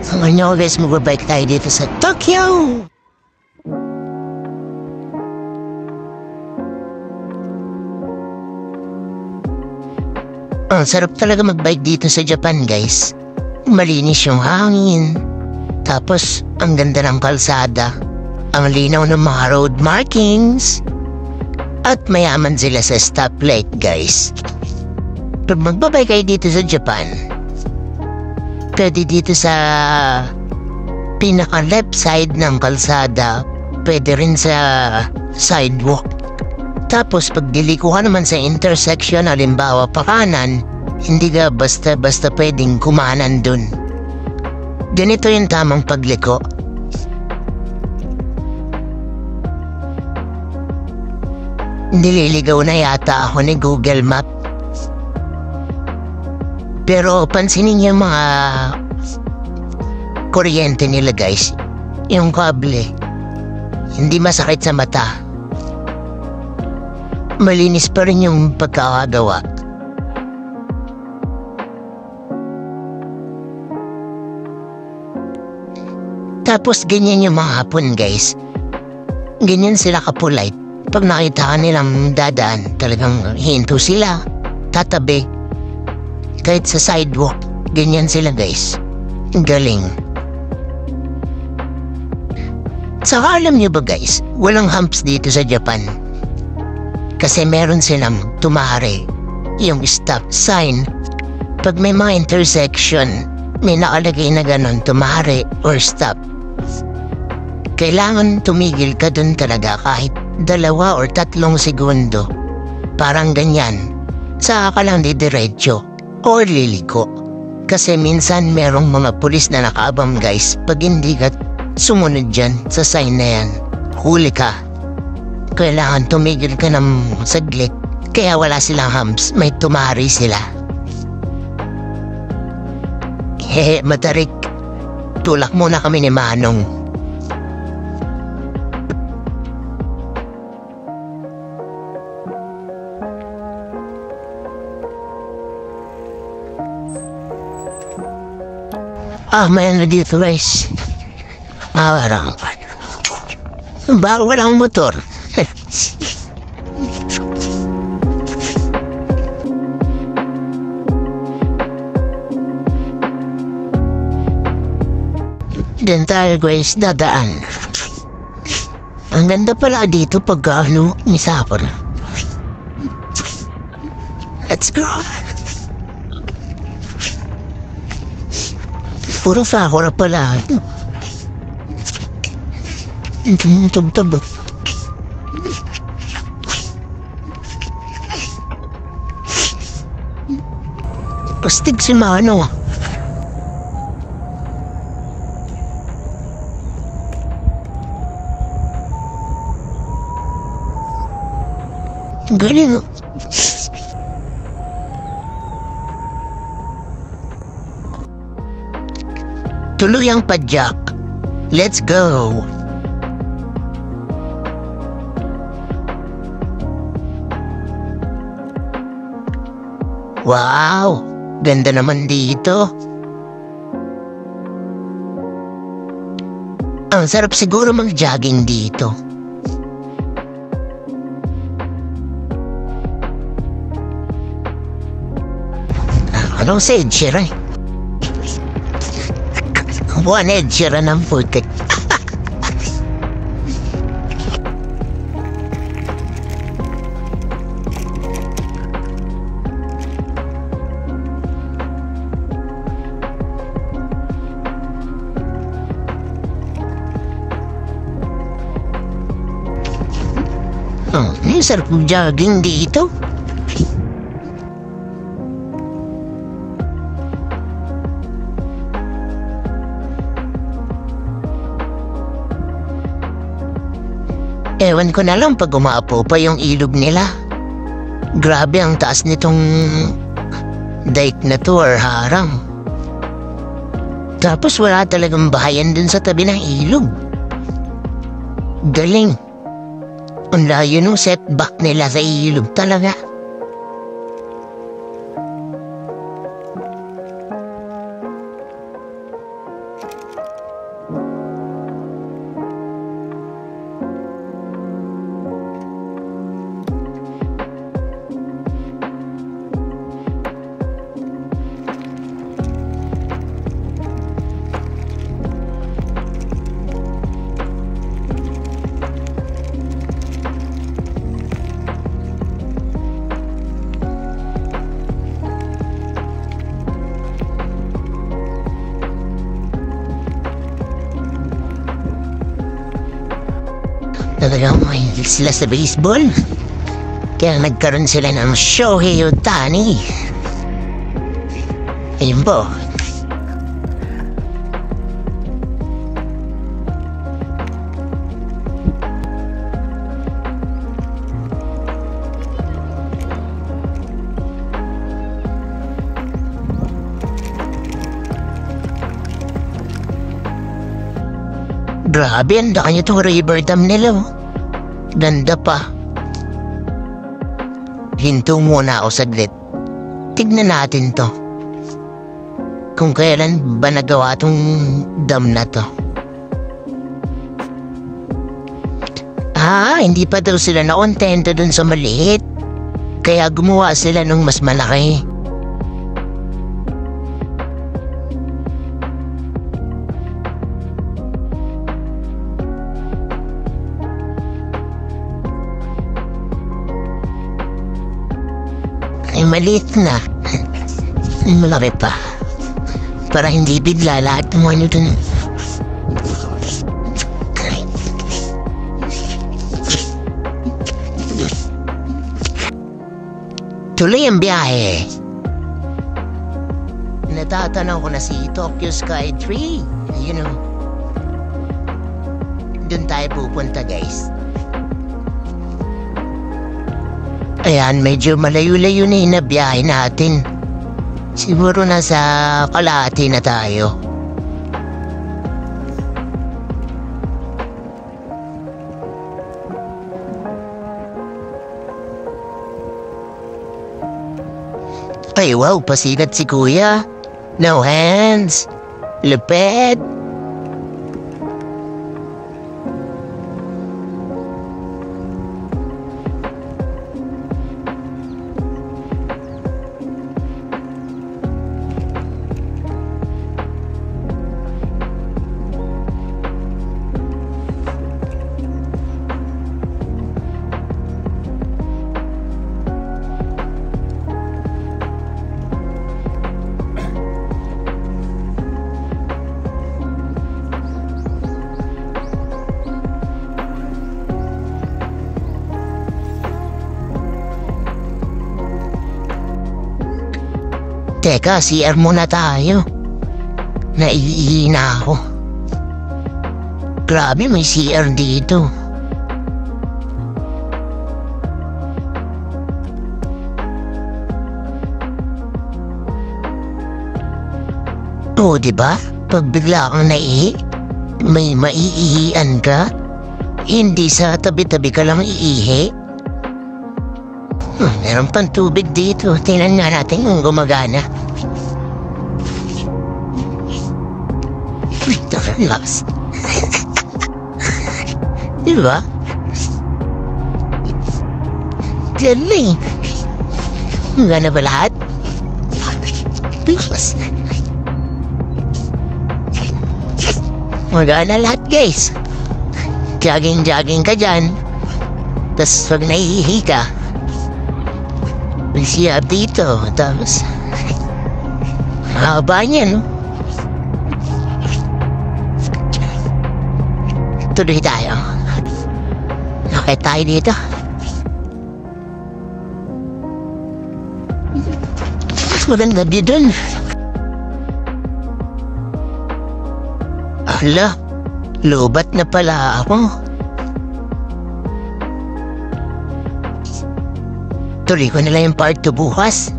So ngayon guys, magbabike tayo dito sa Tokyo! Ang sarap talaga magbike dito sa Japan guys. Malinis yung hangin. Tapos, ang ganda ng kalsada. Ang linaw ng mga road markings. At mayaman sila sa stoplight guys. Pag magbabike kayo dito sa Japan, pwede dito sa pinaka-left side ng kalsada, pwede rin sa sidewalk. Tapos pag diliko ka naman sa intersection, halimbawa pa kanan, hindi ka basta-basta pwedeng kumanan dun. Ganito yung tamang pagliko. Nililigaw na yata ako ni Google Map. Pero pansinin niyo mga kuryente nila guys. Yung kable, hindi masakit sa mata. Malinis pa rin yung pagkakagawa. Tapos ganyan yung mga hapon guys. Ganyan sila kapulite. Pag nakita ka nilang dadaan, talagang hinto sila, tatabi. Kahit sa sidewalk, ganyan sila guys. Galing. Saka alam niyo ba guys, walang humps dito sa Japan. Kasi meron silang tumare, yung stop sign. Pag may mga intersection, may nakalagay na ganon, tumare or stop. Kailangan tumigil ka dun talaga kahit 2 or 3 segundo. Parang ganyan. Saka ka lang didiretso or liliko. Kasi minsan merong mga pulis na nakaabang guys. Pag hindi ka sumunod dyan sa sign na yan, huli ka. Kailangan tumigil ka ng saglit. Kaya wala silang humps, may tumari sila. Hehe, matarik. Tulak muna kami ni Manong. May ano dito guys. Warang. Bago walang motor. Diyan tayo guys, dadaan. Ang ganda pala dito pag ni Sapon. Let's go. Puro sakura pala. Tab-tab. Pastig si Mano. Galing. Tuloy ang padyak. Let's go. Wow, ganda naman dito. Ang sarap siguro mag-jogging dito. Anong sa Ed Sheeran? Buwan Ed Sheeran ang putik. Ang sarap jogging dito. Ewan ko na lang pag umaapo pa yung ilog nila. Grabe ang taas nitong dike na to or harang. Tapos wala talagang bahayan dun sa tabi ng ilog. Galing. Ang layo nung setback nila sa ilog talaga. Talagang mahilig sila sa baseball. Kaya nagkaroon sila ng Shohei Ohtani. Ayun po. Grabe, ang laki nitong river dam nila. Ganda pa. Hinto muna ako saglit. Tignan natin to. Kung kailan ba nagawa tong dam na to. Hindi pa daw sila nakontento dun sa maliit. Kaya gumawa sila ng mas malaki. Ay, maliit na. Malaki pa. Para hindi bigla lahat ng ano dun. Tuloy ang biyahe. Natatanaw ko na si Tokyo Sky Tree. You know. Doon tayo pupunta, guys. Ayan, medyo malayo-layo na yung nabiyahe natin. Siguro nasa kalahati na tayo. Ay, wow, pasikat si Kuya. No hands. Lupet. Teka, CR muna tayo. Naiihi na ako. Grabe, may CR dito. Oo, diba? Pag bigla kang naihi, may maiihian ka. Hindi sa tabi-tabi ka lang iihi. Meron pang tubig dito. Tingnan nga natin kung gumagana. Ito, relax. Diba? Galing. Gana ba lahat? Relax. Magana lahat, guys. Jogging-jogging ka dyan. Tapos pag nahihihi ka, may siya dito. Tapos mahaba niya, no? Tuloy tayo. Okay tayo dito. Maganda din dun. Ala, lobat na pala ako. Tuloy ko na lang yung part 2 bukas.